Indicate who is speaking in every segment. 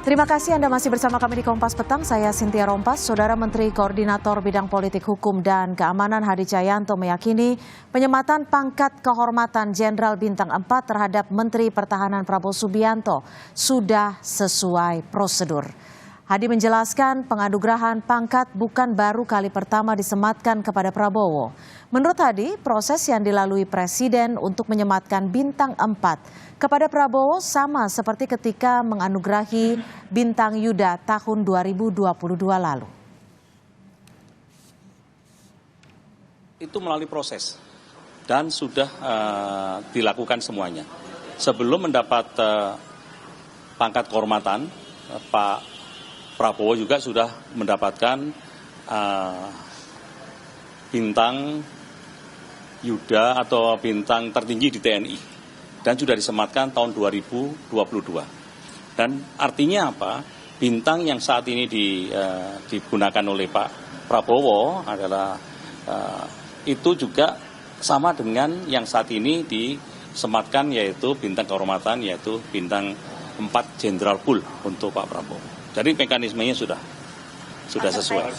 Speaker 1: Terima kasih Anda masih bersama kami di Kompas Petang. Saya Cynthia Rompas. Saudara Menteri Koordinator Bidang Politik Hukum dan Keamanan Hadi Cahyanto meyakini penyematan pangkat kehormatan Jenderal Bintang 4 terhadap Menteri Pertahanan Prabowo Subianto sudah sesuai prosedur. Hadi menjelaskan penganugerahan pangkat bukan baru kali pertama disematkan kepada Prabowo. Menurut Hadi, proses yang dilalui Presiden untuk menyematkan Bintang 4 kepada Prabowo sama seperti ketika menganugerahi Bintang Yuda tahun 2022 lalu.
Speaker 2: Itu melalui proses dan sudah dilakukan semuanya. Sebelum mendapat pangkat kehormatan, Pak Prabowo juga sudah mendapatkan bintang Yuda atau bintang tertinggi di TNI dan sudah disematkan tahun 2022. Dan artinya apa? Bintang yang saat ini digunakan oleh Pak Prabowo adalah itu juga sama dengan yang saat ini disematkan, yaitu bintang kehormatan, yaitu bintang 4 Jenderal Pool untuk Pak Prabowo. Jadi mekanismenya sudah sesuai.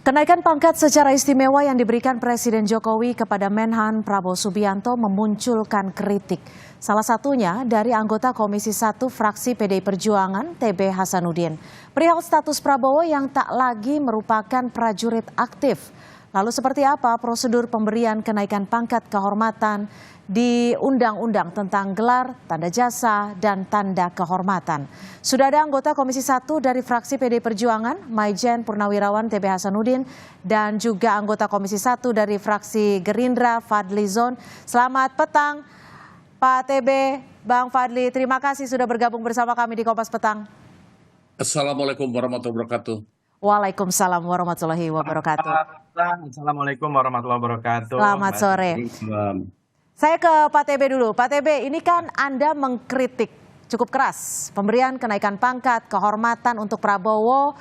Speaker 1: Kenaikan pangkat secara istimewa yang diberikan Presiden Jokowi kepada Menhan Prabowo Subianto memunculkan kritik. Salah satunya dari anggota Komisi 1 fraksi PDI Perjuangan, TB Hasanuddin. Perihal status Prabowo yang tak lagi merupakan prajurit aktif. Lalu seperti apa prosedur pemberian kenaikan pangkat kehormatan di Undang-Undang tentang gelar, tanda jasa, dan tanda kehormatan? Sudah ada anggota Komisi 1 dari fraksi PDI Perjuangan, Maijen Purnawirawan TB Hasanuddin, dan juga anggota Komisi 1 dari fraksi Gerindra, Fadli Zon. Selamat petang, Pak TB, Bang Fadli. Terima kasih sudah bergabung bersama kami di Kompas Petang.
Speaker 3: Assalamualaikum warahmatullahi wabarakatuh.
Speaker 1: Waalaikumsalam warahmatullahi wabarakatuh.
Speaker 4: Assalamualaikum warahmatullahi wabarakatuh.
Speaker 1: Selamat sore. Saya ke Pak TB dulu. Pak TB, ini kan Anda mengkritik cukup keras pemberian kenaikan pangkat kehormatan untuk Prabowo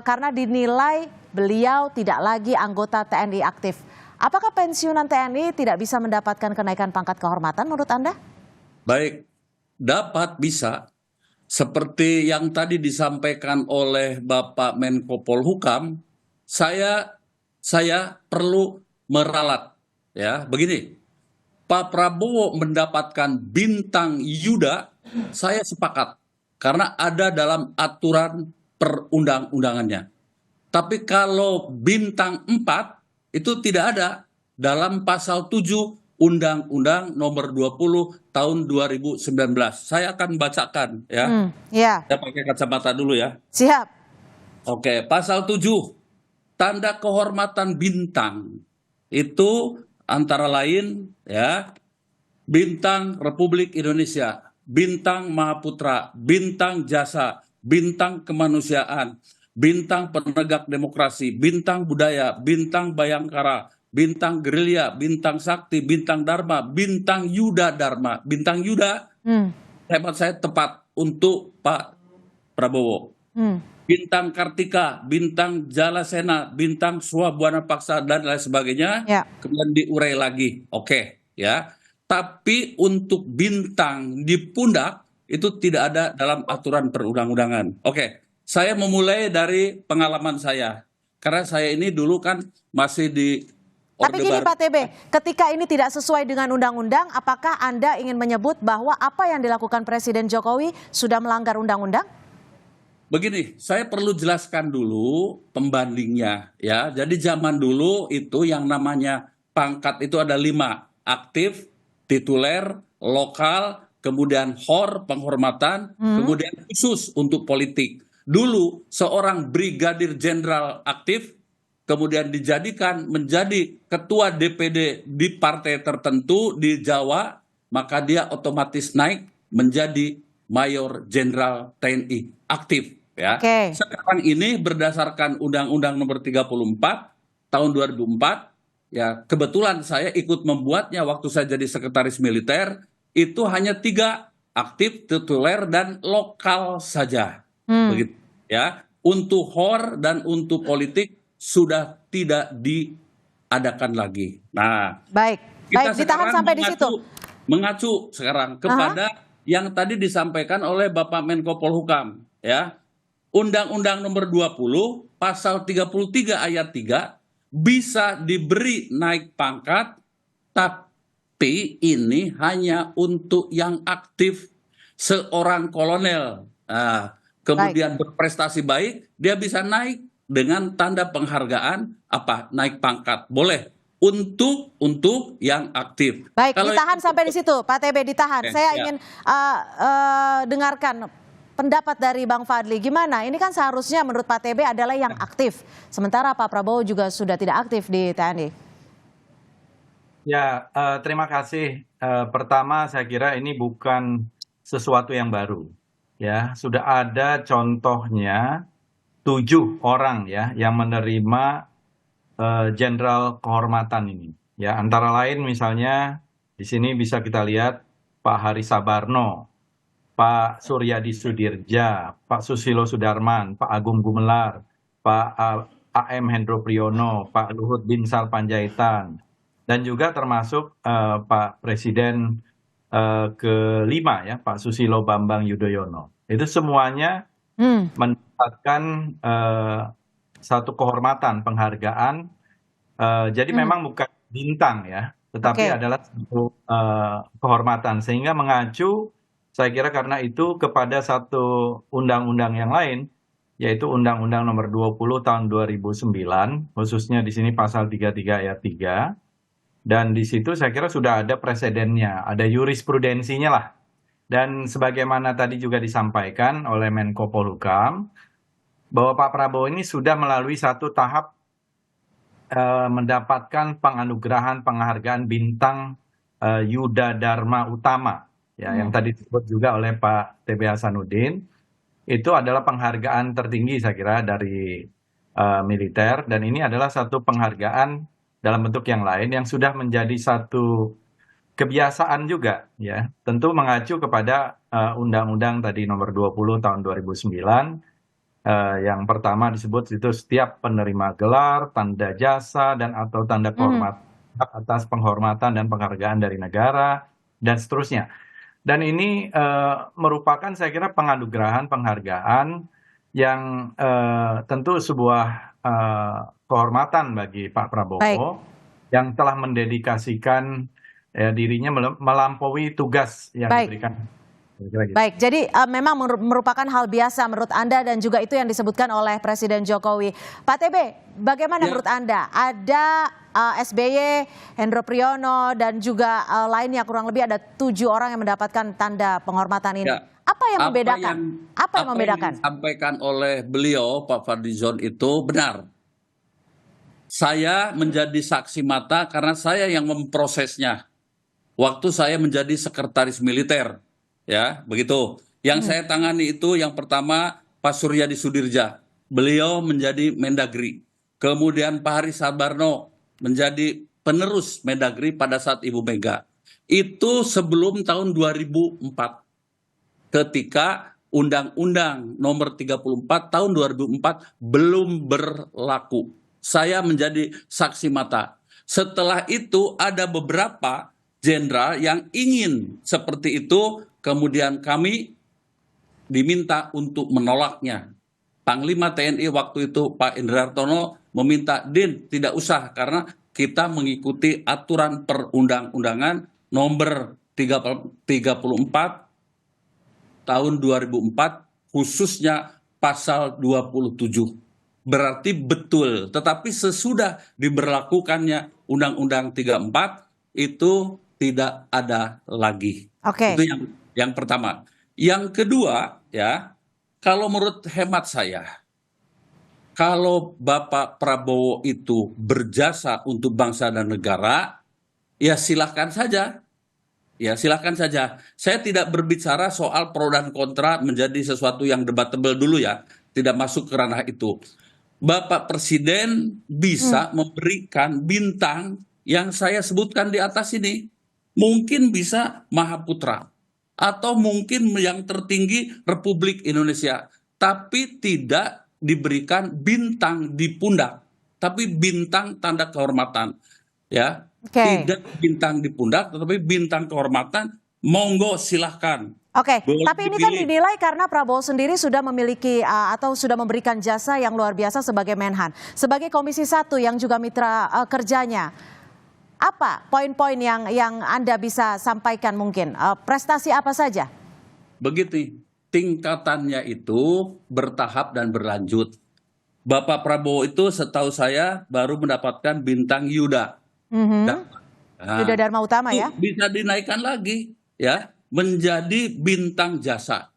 Speaker 1: karena dinilai beliau tidak lagi anggota TNI aktif. Apakah pensiunan TNI tidak bisa mendapatkan kenaikan pangkat kehormatan menurut Anda?
Speaker 3: Baik, dapat, bisa. Seperti yang tadi disampaikan oleh Bapak Menko Polhukam, saya perlu meralat. Ya, begini. Pak Prabowo mendapatkan bintang Yuda, saya sepakat. Karena ada dalam aturan perundang-undangannya. Tapi kalau bintang 4, itu tidak ada dalam pasal 7 Undang-Undang nomor 20 tahun 2019. Saya akan bacakan ya.
Speaker 1: Ya.
Speaker 3: Saya pakai kacamata dulu ya.
Speaker 1: Siap.
Speaker 3: Oke, pasal 7. Tanda kehormatan bintang itu antara lain ya, bintang Republik Indonesia, bintang Mahaputra, bintang jasa, bintang kemanusiaan, bintang penegak demokrasi, bintang budaya, bintang bayangkara, bintang gerilya, bintang sakti, bintang dharma, bintang Yuda Dharma. Bintang Yuda, hemat saya tepat untuk Pak Prabowo. Bintang Kartika, bintang Jalasena, bintang Swabwana Paksa, dan lain sebagainya. Ya. Kemudian diurai lagi. Oke, ya. Tapi untuk bintang di pundak, itu tidak ada dalam aturan perundang-undangan. Oke, saya memulai dari pengalaman saya. Karena saya ini dulu kan masih di
Speaker 1: Tapi gini Pak TB, ketika ini tidak sesuai dengan undang-undang, apakah Anda ingin menyebut bahwa apa yang dilakukan Presiden Jokowi sudah melanggar undang-undang?
Speaker 3: Begini, saya perlu jelaskan dulu pembandingnya ya. Jadi zaman dulu itu yang namanya pangkat itu ada 5, aktif, tituler, lokal, kemudian HOR, penghormatan, kemudian khusus untuk politik. Dulu seorang brigadir jenderal aktif, kemudian dijadikan menjadi ketua DPD di partai tertentu di Jawa, maka dia otomatis naik menjadi mayor jenderal TNI aktif. Ya. Okay. Sekarang ini berdasarkan Undang-Undang nomor 34 tahun 2004, ya kebetulan saya ikut membuatnya waktu saya jadi sekretaris militer, itu hanya 3, aktif, tituler, dan lokal saja. Begitu, ya. Untuk HOR dan untuk politik sudah tidak diadakan lagi. Nah,
Speaker 1: baik, ditahan sampai di situ.
Speaker 3: mengacu sekarang kepada yang tadi disampaikan oleh Bapak Menko Polhukam, ya. Undang-Undang Nomor 20 Pasal 33 Ayat 3 bisa diberi naik pangkat, tapi ini hanya untuk yang aktif. Seorang kolonel kemudian berprestasi baik, dia bisa naik dengan tanda penghargaan apa? Naik pangkat. Boleh untuk yang aktif.
Speaker 1: Baik,
Speaker 3: Kalau
Speaker 1: ditahan sampai di situ, Pak TB, ditahan. Saya
Speaker 3: ya.
Speaker 1: ingin dengarkan pendapat dari Bang Fadli. Gimana? Ini kan seharusnya menurut Pak TB adalah yang aktif. Sementara Pak Prabowo juga sudah tidak aktif di TNI.
Speaker 4: Ya, terima kasih. Pertama, saya kira ini bukan sesuatu yang baru. Ya, sudah ada contohnya 7 orang ya yang menerima jenderal kehormatan ini. Ya, antara lain misalnya di sini bisa kita lihat Pak Hari Sabarno, Pak Suryadi Sudirja, Pak Susilo Sudarman, Pak Agung Gumelar, Pak AM Hendro Priyono, Pak Luhut Binsar Panjaitan, dan juga termasuk Pak Presiden kelima ya, Pak Susilo Bambang Yudhoyono. Itu semuanya mendapatkan satu kehormatan, penghargaan. Jadi memang bukan bintang ya, tetapi adalah satu kehormatan. Sehingga mengacu, saya kira karena itu kepada satu undang-undang yang lain, yaitu Undang-Undang Nomor 20 Tahun 2009, khususnya di sini Pasal 33 Ayat 3. Dan di situ saya kira sudah ada presidennya, ada jurisprudensinya lah. Dan sebagaimana tadi juga disampaikan oleh Menko Polhukam, bahwa Pak Prabowo ini sudah melalui satu tahap mendapatkan penganugerahan penghargaan bintang Yuda Dharma Utama, ya, yang tadi disebut juga oleh Pak TB Hasanuddin. Itu adalah penghargaan tertinggi saya kira dari militer, dan ini adalah satu penghargaan dalam bentuk yang lain yang sudah menjadi satu kebiasaan juga, ya. Tentu mengacu kepada Undang-Undang tadi Nomor 20 Tahun 2009, yang pertama disebut itu setiap penerima gelar, tanda jasa, dan atau tanda kehormatan atas penghormatan dan penghargaan dari negara, dan seterusnya. Dan ini merupakan saya kira penganugerahan, penghargaan yang tentu sebuah kehormatan bagi Pak Prabowo yang telah mendedikasikan dirinya melampaui tugas yang diberikan.
Speaker 1: Baik, jadi memang merupakan hal biasa menurut Anda dan juga itu yang disebutkan oleh Presiden Jokowi. Pak TB, bagaimana menurut Anda? Ada SBY, Hendro Priyono, dan juga lainnya, kurang lebih ada 7 orang yang mendapatkan tanda penghormatan ini. Apa yang membedakan? Apa yang membedakan?
Speaker 3: Yang disampaikan oleh beliau, Pak Fadlizon, itu benar. Saya menjadi saksi mata karena saya yang memprosesnya. Waktu saya menjadi sekretaris militer, ya begitu. Yang saya tangani itu yang pertama Pak Suryadi Sudirja, beliau menjadi Mendagri. Kemudian Pak Hari Sabarno menjadi penerus Mendagri pada saat Ibu Mega. Itu sebelum tahun 2004, ketika Undang-Undang Nomor 34 Tahun 2004 belum berlaku. Saya menjadi saksi mata. Setelah itu ada beberapa jenderal yang ingin seperti itu, kemudian kami diminta untuk menolaknya. Panglima TNI waktu itu Pak Indrartono meminta, Din, tidak usah karena kita mengikuti aturan perundang-undangan Nomor 34 Tahun 2004, khususnya Pasal 27. Berarti betul, tetapi sesudah diberlakukannya Undang-Undang 34 itu tidak ada lagi. Itu yang pertama. Yang kedua, ya, kalau menurut hemat saya, kalau Bapak Prabowo itu berjasa untuk bangsa dan negara, ya silahkan saja. Ya silahkan saja. Saya tidak berbicara soal pro dan kontra menjadi sesuatu yang debatable dulu ya. Tidak masuk ke ranah itu. Bapak Presiden bisa memberikan bintang yang saya sebutkan di atas ini. Mungkin bisa Mahaputra. Atau mungkin yang tertinggi Republik Indonesia. Tapi tidak diberikan bintang di pundak. Tapi bintang tanda kehormatan. Ya,
Speaker 1: Oke.
Speaker 3: Tidak bintang di pundak, tetapi bintang kehormatan. Monggo silahkan.
Speaker 1: Oke,
Speaker 3: Boleh
Speaker 1: tapi ini kan
Speaker 3: dipilih.
Speaker 1: dinilai karena Prabowo sendiri sudah memiliki atau sudah memberikan jasa yang luar biasa sebagai Menhan. Sebagai Komisi 1 yang juga mitra kerjanya, apa poin-poin yang Anda bisa sampaikan mungkin? Prestasi apa saja?
Speaker 3: Begitu, tingkatannya itu bertahap dan berlanjut. Bapak Prabowo itu setahu saya baru mendapatkan bintang Yuda. Nah,
Speaker 1: Yuda Dharma Utama ya?
Speaker 3: itu bisa dinaikkan lagi ya menjadi bintang jasa.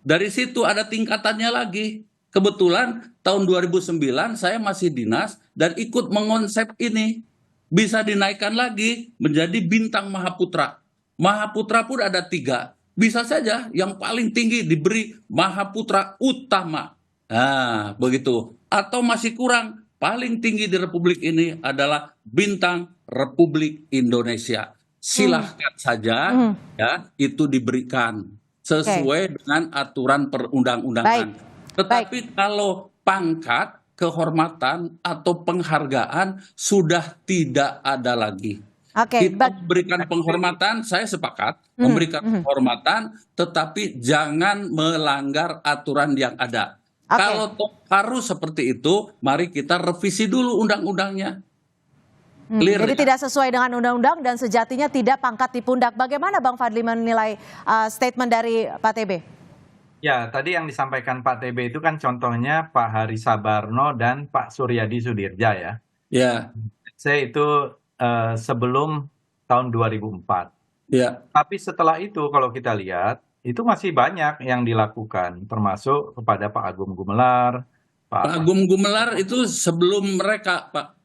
Speaker 3: Dari situ ada tingkatannya lagi. Kebetulan tahun 2009 saya masih dinas dan ikut mengonsep ini. Bisa dinaikkan lagi menjadi bintang Mahaputra. Mahaputra pun ada 3. Bisa saja yang paling tinggi diberi Mahaputra Utama. Nah, begitu. Atau masih kurang, paling tinggi di Republik ini adalah bintang Republik Indonesia. Silahkan saja ya itu diberikan sesuai dengan aturan perundang-undangan. Tetapi kalau pangkat, kehormatan atau penghargaan sudah tidak ada lagi. Kita memberikan penghormatan, saya sepakat memberikan penghormatan, tetapi jangan melanggar aturan yang ada. Kalau harus seperti itu, mari kita revisi dulu undang-undangnya.
Speaker 1: Jadi tidak sesuai dengan undang-undang dan sejatinya tidak pangkat di pundak. Bagaimana Bang Fadli menilai statement dari Pak TB?
Speaker 4: Ya, tadi yang disampaikan Pak TB itu kan contohnya Pak Hari Sabarno dan Pak Suryadi Sudirja ya.
Speaker 3: Ya.
Speaker 4: Saya itu sebelum tahun 2004.
Speaker 3: Ya.
Speaker 4: Tapi setelah itu kalau kita lihat, itu masih banyak yang dilakukan, termasuk kepada Pak Agung Gumelar.
Speaker 3: Pak Agung Gumelar itu sebelum mereka, Pak.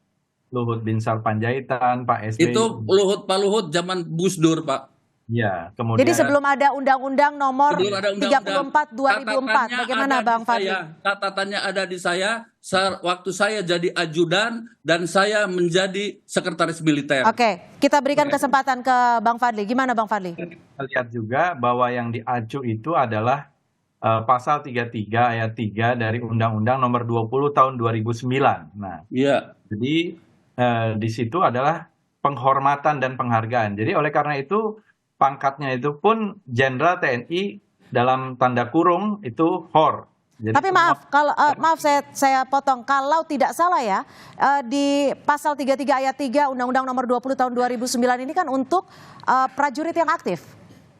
Speaker 4: Luhut Binsar Panjaitan, Pak SBY.
Speaker 3: Itu Pak Luhut zaman Gus Dur, Pak.
Speaker 4: Ya, kemudian.
Speaker 1: Jadi sebelum ada Undang-Undang Nomor 34 2004, bagaimana Bang Fadli?
Speaker 3: Catatannya ada di saya waktu saya jadi ajudan dan saya menjadi sekretaris militer.
Speaker 1: Oke, kita berikan kesempatan ke Bang Fadli. Gimana Bang Fadli?
Speaker 4: Kita lihat juga bahwa yang diacu itu adalah pasal 33 ayat 3 dari Undang-Undang Nomor 20 tahun 2009. Nah,
Speaker 3: iya.
Speaker 4: Jadi di situ adalah penghormatan dan penghargaan. Jadi oleh karena itu pangkatnya itu pun Jenderal TNI dalam tanda kurung itu HOR. Jadi
Speaker 1: tapi maaf, kalau maaf saya potong. Kalau tidak salah ya, di pasal 33 ayat 3 Undang-Undang Nomor 20 tahun 2009 ini kan untuk prajurit yang aktif.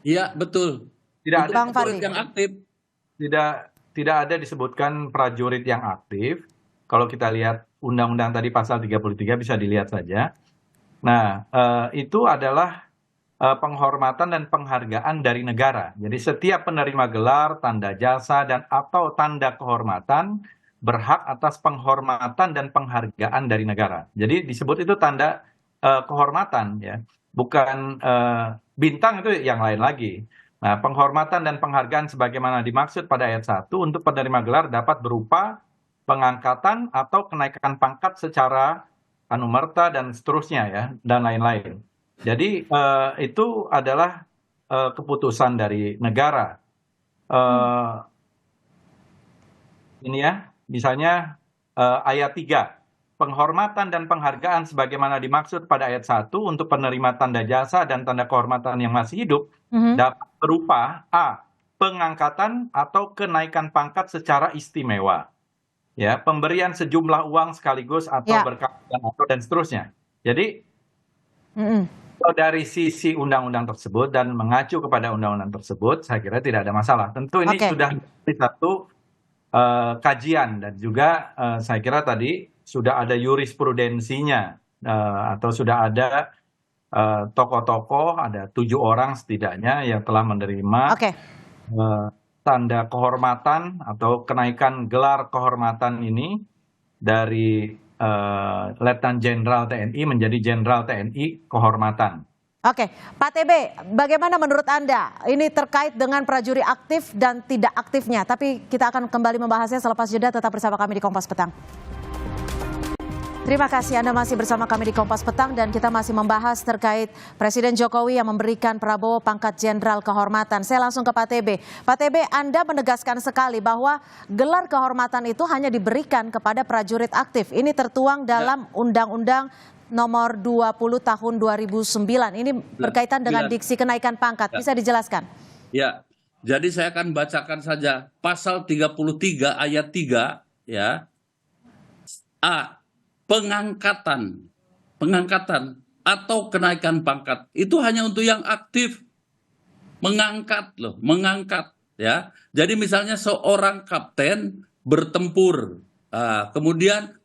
Speaker 3: Iya, betul.
Speaker 4: Tidak ada
Speaker 1: Bang Fadli
Speaker 3: yang aktif.
Speaker 4: Tidak ada disebutkan prajurit yang aktif. Kalau kita lihat undang-undang tadi pasal 33 bisa dilihat saja. Nah, itu adalah penghormatan dan penghargaan dari negara. Jadi setiap penerima gelar, tanda jasa, dan atau tanda kehormatan berhak atas penghormatan dan penghargaan dari negara. Jadi disebut itu tanda kehormatan ya, bukan bintang itu yang lain lagi. Nah, penghormatan dan penghargaan sebagaimana dimaksud pada ayat 1 untuk penerima gelar dapat berupa pengangkatan atau kenaikan pangkat secara anumerta dan seterusnya ya, dan lain-lain. Jadi itu adalah keputusan dari negara. Ini ya, misalnya ayat 3. Penghormatan dan penghargaan sebagaimana dimaksud pada ayat 1 untuk penerima tanda jasa dan tanda kehormatan yang masih hidup dapat berupa A. Pengangkatan atau kenaikan pangkat secara istimewa. Ya, pemberian sejumlah uang sekaligus atau berkat dan seterusnya. Jadi dari sisi undang-undang tersebut dan mengacu kepada undang-undang tersebut, saya kira tidak ada masalah. Tentu ini sudah menjadi satu kajian dan juga saya kira tadi sudah ada jurisprudensinya atau sudah ada tokoh-tokoh, ada 7 orang setidaknya yang telah menerima tanda kehormatan atau kenaikan gelar kehormatan ini dari Letnan Jenderal TNI menjadi Jenderal TNI kehormatan.
Speaker 1: Oke, Pak TB, bagaimana menurut Anda ini terkait dengan prajurit aktif dan tidak aktifnya? Tapi kita akan kembali membahasnya selepas jeda. Tetap bersama kami di Kompas Petang. Terima kasih Anda masih bersama kami di Kompas Petang dan kita masih membahas terkait Presiden Jokowi yang memberikan Prabowo pangkat Jenderal Kehormatan. Saya langsung ke Pak TB. Pak TB, Anda menegaskan sekali bahwa gelar kehormatan itu hanya diberikan kepada prajurit aktif. Ini tertuang dalam Undang-Undang nomor 20 tahun 2009. Ini berkaitan dengan diksi kenaikan pangkat. Bisa dijelaskan?
Speaker 3: Ya, jadi saya akan bacakan saja pasal 33 ayat 3 ya. A. Pengangkatan atau kenaikan pangkat itu hanya untuk yang aktif. Mengangkat ya. Jadi misalnya seorang kapten bertempur, kemudian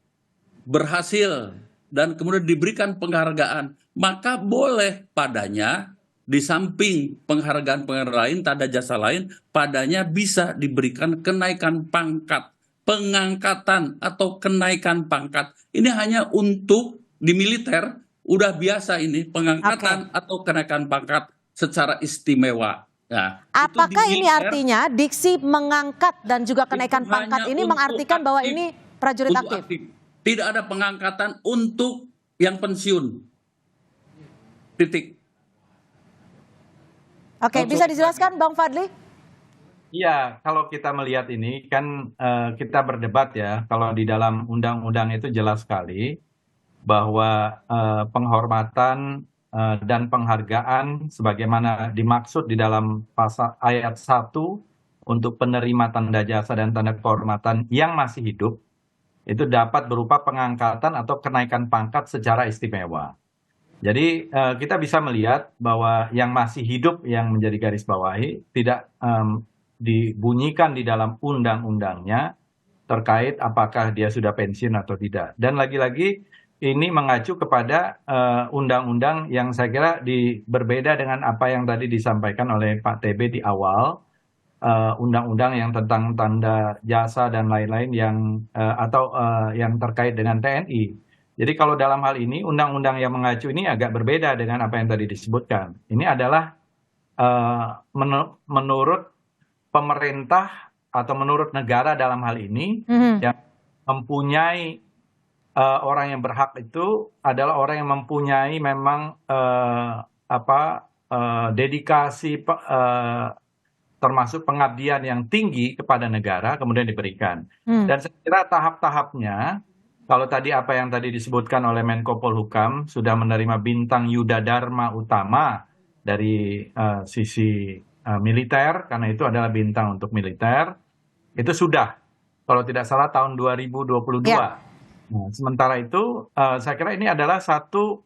Speaker 3: berhasil dan kemudian diberikan penghargaan, maka boleh padanya di samping penghargaan lain, tanda jasa lain, padanya bisa diberikan kenaikan pangkat, pengangkatan atau kenaikan pangkat. Ini hanya untuk di militer, udah biasa ini pengangkatan atau kenaikan pangkat secara istimewa. Nah,
Speaker 1: apakah ini artinya diksi mengangkat dan juga kenaikan pangkat ini mengartikan bahwa ini prajurit aktif?
Speaker 3: Tidak ada pengangkatan untuk yang pensiun. Titik.
Speaker 1: Oke, bisa dijelaskan Bang Fadli?
Speaker 4: Iya, kalau kita melihat ini kan kita berdebat ya, kalau di dalam undang-undang itu jelas sekali bahwa penghormatan dan penghargaan sebagaimana dimaksud di dalam pasal ayat 1 untuk penerima tanda jasa dan tanda kehormatan yang masih hidup itu dapat berupa pengangkatan atau kenaikan pangkat secara istimewa. Jadi kita bisa melihat bahwa yang masih hidup yang menjadi garis bawahi tidak dibunyikan di dalam undang-undangnya terkait apakah dia sudah pensiun atau tidak. Dan lagi-lagi ini mengacu kepada undang-undang yang saya kira berbeda dengan apa yang tadi disampaikan oleh Pak TB di awal, undang-undang yang tentang tanda jasa dan lain-lain yang terkait dengan TNI. Jadi kalau dalam hal ini undang-undang yang mengacu ini agak berbeda dengan apa yang tadi disebutkan. Ini adalah menurut pemerintah atau menurut negara dalam hal ini yang mempunyai orang yang berhak itu adalah orang yang mempunyai memang dedikasi termasuk pengabdian yang tinggi kepada negara kemudian diberikan. Dan saya kira tahap-tahapnya kalau tadi apa yang tadi disebutkan oleh Menko Polhukam sudah menerima bintang Yuda Dharma Utama dari sisi militer karena itu adalah bintang untuk militer. Itu sudah kalau tidak salah tahun 2022. Nah, sementara itu saya kira ini adalah satu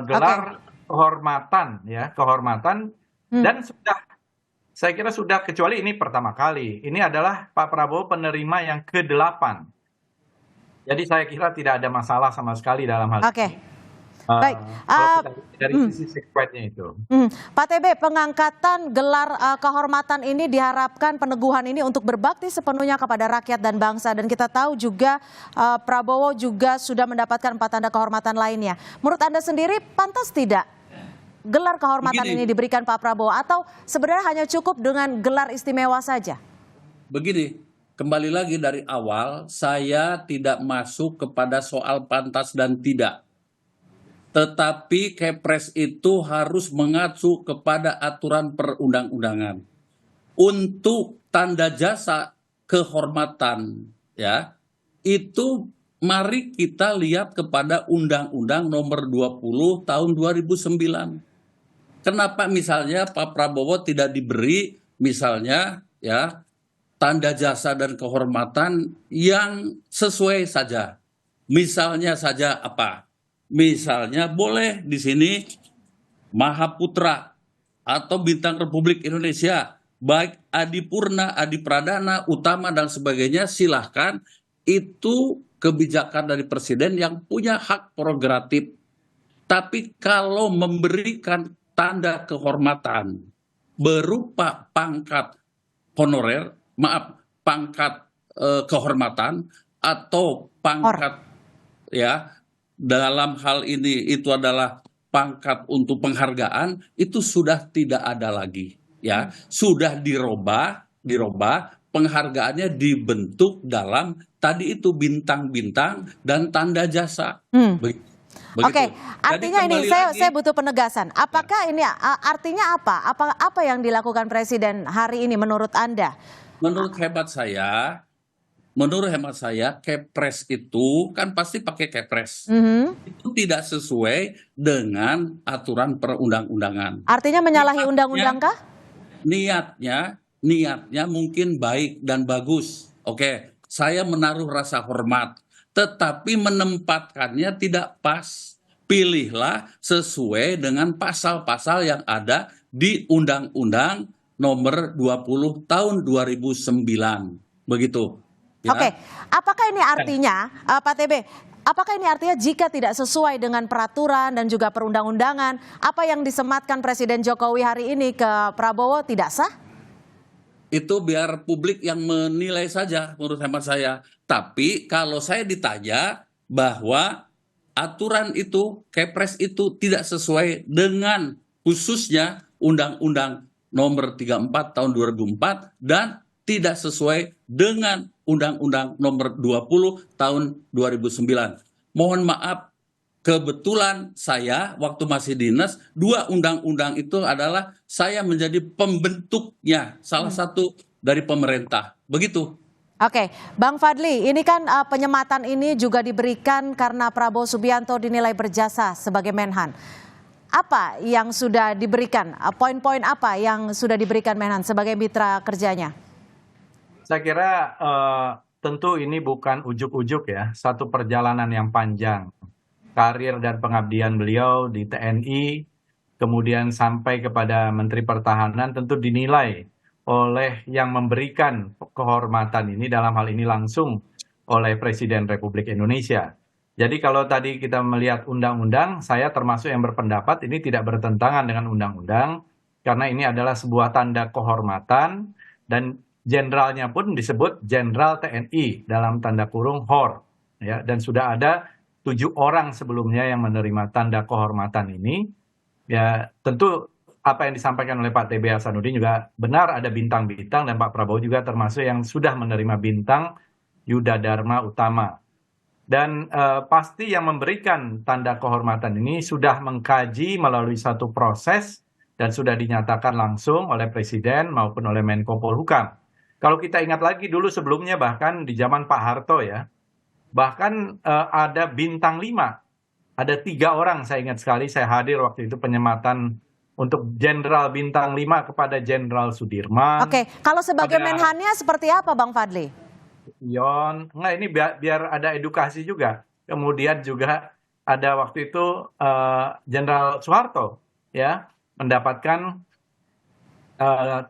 Speaker 4: gelar kehormatan ya, kehormatan dan saya kira sudah kecuali ini pertama kali. Ini adalah Pak Prabowo penerima yang ke-8. Jadi saya kira tidak ada masalah sama sekali dalam hal ini.
Speaker 1: Baik.
Speaker 4: Dari sisi sekretnya itu.
Speaker 1: Pak TB, pengangkatan gelar kehormatan ini diharapkan peneguhan ini untuk berbakti sepenuhnya kepada rakyat dan bangsa. Dan kita tahu juga Prabowo juga sudah mendapatkan 4 tanda kehormatan lainnya. Menurut Anda sendiri pantas tidak gelar kehormatan ini diberikan Pak Prabowo atau sebenarnya hanya cukup dengan gelar istimewa saja?
Speaker 3: Begini, kembali lagi dari awal saya tidak masuk kepada soal pantas dan tidak. Tetapi Kepres itu harus mengacu kepada aturan perundang-undangan. Untuk tanda jasa kehormatan ya, itu mari kita lihat kepada Undang-Undang Nomor 20 Tahun 2009. Kenapa misalnya Pak Prabowo tidak diberi misalnya ya tanda jasa dan kehormatan yang sesuai saja. Misalnya saja apa? Misalnya boleh di sini Mahaputra atau Bintang Republik Indonesia, baik Adipurna, Adipradana, Utama dan sebagainya, silahkan. Itu kebijakan dari presiden yang punya hak prerogatif. Tapi kalau memberikan tanda kehormatan berupa pangkat honorer, pangkat kehormatan atau pangkat ya, dalam hal ini itu adalah pangkat untuk penghargaan, itu sudah tidak ada lagi ya, sudah dirubah penghargaannya dibentuk dalam tadi itu bintang-bintang dan tanda jasa.
Speaker 1: Oke, artinya ini saya butuh penegasan. Apakah ini artinya apa yang dilakukan Presiden hari ini menurut Anda?
Speaker 3: Menurut hemat saya menurut hemat saya Kepres itu kan pasti pakai Kepres.
Speaker 1: Mhm.
Speaker 3: Itu tidak sesuai dengan aturan perundang-undangan.
Speaker 1: Artinya menyalahi undang-undang kah?
Speaker 3: Niatnya mungkin baik dan bagus. Oke, saya menaruh rasa hormat, tetapi menempatkannya tidak pas. Pilihlah sesuai dengan pasal-pasal yang ada di Undang-Undang Nomor 20 Tahun 2009. Begitu. Ya.
Speaker 1: Oke, apakah ini artinya, Pak TB, apakah ini artinya jika tidak sesuai dengan peraturan dan juga perundang-undangan, apa yang disematkan Presiden Jokowi hari ini ke Prabowo tidak sah?
Speaker 3: Itu biar publik yang menilai saja menurut hemat saya. Tapi kalau saya ditanya bahwa aturan itu, Kepres itu tidak sesuai dengan khususnya Undang-Undang Nomor 34 Tahun 2004 dan tidak sesuai dengan Undang-Undang Nomor 20 Tahun 2009. Mohon maaf, kebetulan saya waktu masih dinas, 2 undang-undang itu adalah saya menjadi pembentuknya, salah satu dari pemerintah. Begitu.
Speaker 1: Oke, Bang Fadli, ini kan penyematan ini juga diberikan karena Prabowo Subianto dinilai berjasa sebagai Menhan. Apa yang sudah diberikan? Poin-poin apa yang sudah diberikan Menhan sebagai mitra kerjanya?
Speaker 4: Saya kira tentu ini bukan ujuk-ujuk ya, satu perjalanan yang panjang. Karir dan pengabdian beliau di TNI, kemudian sampai kepada Menteri Pertahanan tentu dinilai oleh yang memberikan kehormatan ini, dalam hal ini langsung oleh Presiden Republik Indonesia. Jadi kalau tadi kita melihat undang-undang, saya termasuk yang berpendapat ini tidak bertentangan dengan undang-undang, karena ini adalah sebuah tanda kehormatan, dan jenderalnya pun disebut Jenderal TNI dalam tanda kurung HOR. Ya, dan sudah ada 7 orang sebelumnya yang menerima tanda kehormatan ini. Ya, tentu apa yang disampaikan oleh Pak TB Hasanuddin juga benar, ada bintang-bintang, dan Pak Prabowo juga termasuk yang sudah menerima bintang Yuda Dharma Utama. Dan pasti yang memberikan tanda kehormatan ini sudah mengkaji melalui satu proses dan sudah dinyatakan langsung oleh Presiden maupun oleh Menko Polhukam. Kalau kita ingat lagi dulu sebelumnya, bahkan di zaman Pak Harto ya, bahkan ada bintang 5. Ada 3 orang, saya ingat sekali, saya hadir waktu itu penyematan untuk Jenderal bintang 5 kepada Jenderal Sudirman.
Speaker 1: Oke, kalau sebagai Menhannya seperti apa Bang Fadli?
Speaker 4: Enggak, ini biar ada edukasi juga. Kemudian juga ada waktu itu Jenderal Soeharto ya mendapatkan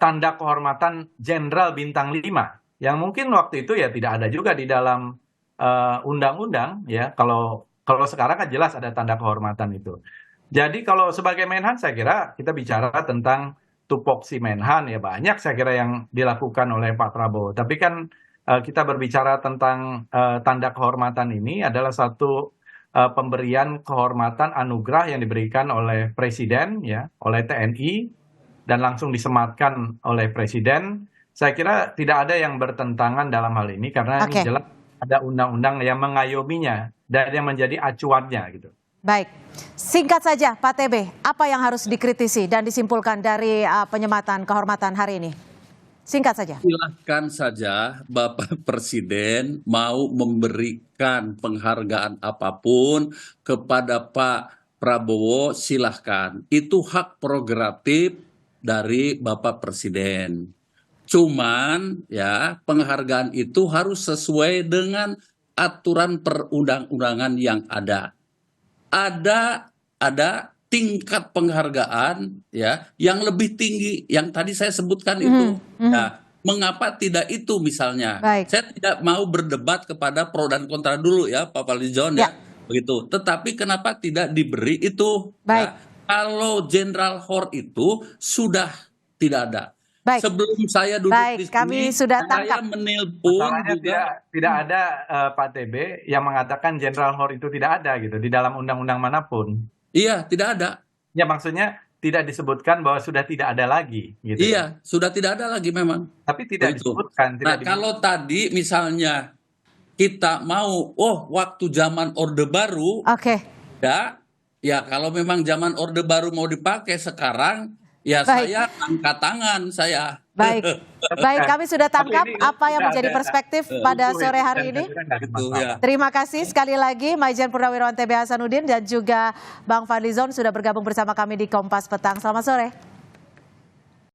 Speaker 4: tanda kehormatan Jenderal bintang 5 yang mungkin waktu itu ya tidak ada juga di dalam undang-undang ya. Kalau sekarang kan jelas ada tanda kehormatan itu. Jadi kalau sebagai Menhan saya kira kita bicara tentang tupoksi Menhan ya, banyak saya kira yang dilakukan oleh Pak Prabowo. Tapi kan kita berbicara tentang tanda kehormatan ini adalah satu pemberian kehormatan anugerah yang diberikan oleh Presiden ya, oleh TNI, dan langsung disematkan oleh Presiden. Saya kira tidak ada yang bertentangan dalam hal ini, karena ini jelas ada undang-undang yang mengayominya dan yang menjadi acuannya gitu.
Speaker 1: Baik, singkat saja Pak TB, apa yang harus dikritisi dan disimpulkan dari penyematan kehormatan hari ini? Singkat saja.
Speaker 3: Silahkan saja Bapak Presiden mau memberikan penghargaan apapun kepada Pak Prabowo, silahkan. Itu hak prerogatif dari Bapak Presiden. Cuman ya penghargaan itu harus sesuai dengan aturan perundang-undangan yang ada. Ada tingkat penghargaan ya yang lebih tinggi yang tadi saya sebutkan itu. Nah, mengapa tidak itu misalnya?
Speaker 1: Baik.
Speaker 3: Saya tidak mau berdebat kepada pro dan kontra dulu ya, Pak Fadlizon ya. Begitu. Tetapi kenapa tidak diberi itu?
Speaker 1: Baik.
Speaker 3: Ya, kalau Jenderal HOR itu sudah tidak ada.
Speaker 1: Baik.
Speaker 3: Sebelum saya duduk di sini,
Speaker 1: kami sudah
Speaker 3: saya
Speaker 1: tangkap.
Speaker 3: menelpon juga.
Speaker 4: Tidak ada Pak TB yang mengatakan Jenderal HOR itu tidak ada gitu di dalam undang-undang manapun.
Speaker 3: Iya, tidak ada.
Speaker 4: Ya, maksudnya tidak disebutkan bahwa sudah tidak ada lagi gitu.
Speaker 3: Iya, sudah tidak ada lagi memang.
Speaker 4: Tapi tidak
Speaker 3: Begitu.
Speaker 4: disebutkan.
Speaker 3: Kalau tadi misalnya kita mau, waktu zaman Orde Baru, ya kalau memang zaman Orde Baru mau dipakai sekarang, ya
Speaker 1: Baik.
Speaker 3: saya angkat tangan saya.
Speaker 1: Baik, baik, kami sudah tangkap
Speaker 4: Tapi ini
Speaker 1: apa yang
Speaker 4: sudah
Speaker 1: menjadi
Speaker 4: ada
Speaker 1: perspektif pada
Speaker 4: buku
Speaker 1: sore
Speaker 4: itu,
Speaker 1: hari
Speaker 4: dan
Speaker 1: ini.
Speaker 4: saya kira nggak ada
Speaker 3: Itu
Speaker 4: masalah.
Speaker 3: ya.
Speaker 1: Terima kasih sekali lagi Maijen Purnawirawan TB Hasanuddin dan juga Bang Fadlizon sudah bergabung bersama kami di Kompas Petang. Selamat sore.